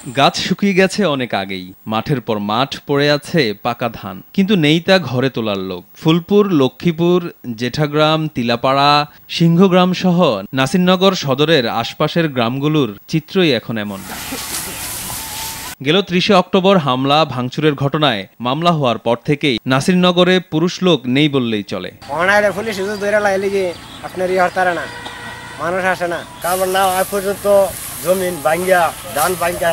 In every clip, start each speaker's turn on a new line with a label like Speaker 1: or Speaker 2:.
Speaker 1: গাছ শুকিয়ে গেছে অনেক আগেই, মাঠের পর মাঠ পড়ে আছে পাকা ধান, কিন্তু নেই তা ঘরে তোলার লোক। ফুলপুর, লক্ষ্মীপুর, জেঠাগ্রাম, তিলাপাড়া, সিংহগ্রাম সহ নাসিরনগর সদরের আশপাশের গ্রামগুলোর চিত্রই এখন এমন। গেল ৩০ অক্টোবর হামলা ভাঙচুরের ঘটনায় মামলা হওয়ার পর থেকেই নাসিরনগরে পুরুষ লোক নেই বললেই চলে।
Speaker 2: মানুষ আসে না, কারণ না আজ পর্যন্ত জমিন ভাঙ্গিয়া ধান ভাঙ্গিয়া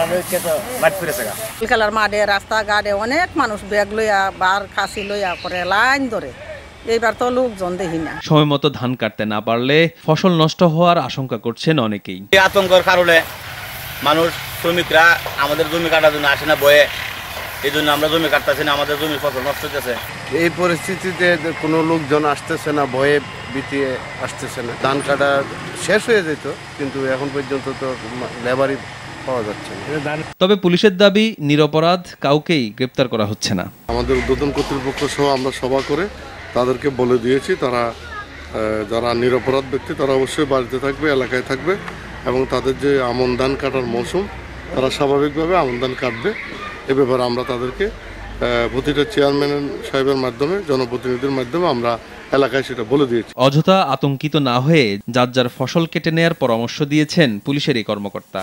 Speaker 2: মাঠ ফিরেছে।
Speaker 3: খেলার মাঠে রাস্তাঘাটে অনেক মানুষ ব্যাগ লইয়া বার খাসি লইয়া করে লাইন ধরে, এইবার তো লোকজন দেখি না।
Speaker 1: সময় মতো ধান কাটতে না পারলে ফসল নষ্ট হওয়ার আশঙ্কা করছেন অনেকেই।
Speaker 4: এই আতঙ্কের কারণে মানুষ শ্রমিকরা আমাদের জমি কাটার জন্য আসে না বয়ে, এই জন্য আমরা জমি কাটতেছি না, আমাদের জমির ফসল নষ্ট হচ্ছে।
Speaker 5: এই পরিস্থিতিতে কোনো লোকজন আসতেছে না, ভয়ে বিতিয়ে আসতেছে না। ধান কাটা শেষ হয়ে যেত, কিন্তু এখন পর্যন্ত তো লেবারই পাওয়া যাচ্ছে না।
Speaker 1: তবে পুলিশের দাবি, নিরপরাধ কাউকেই গ্রেপ্তার করা হচ্ছে না।
Speaker 6: আমাদের ঊর্ধ্বতন কর্তৃপক্ষ সহ আমরা সভা করে তাদেরকে বলে দিয়েছি, তারা যারা নিরপরাধ ব্যক্তি তারা অবশ্যই বাড়িতে থাকবে, এলাকায় থাকবে, এবং তাদের যে আমন ধান কাটার মৌসুম তারা স্বাভাবিকভাবে আমন ধান কাটবে। এ ব্যাপারে আমরা তাদেরকে প্রতিটা চেয়ারম্যান সাহেবের মাধ্যমে, জনপ্রতিনিধির মাধ্যমে আমরা এলাকায় সেটা বলে দিয়েছি।
Speaker 1: অযথা আতঙ্কিত না হয়ে যার যার ফসল কেটে নেয়ার পরামর্শ দিয়েছেন পুলিশের এই কর্মকর্তা।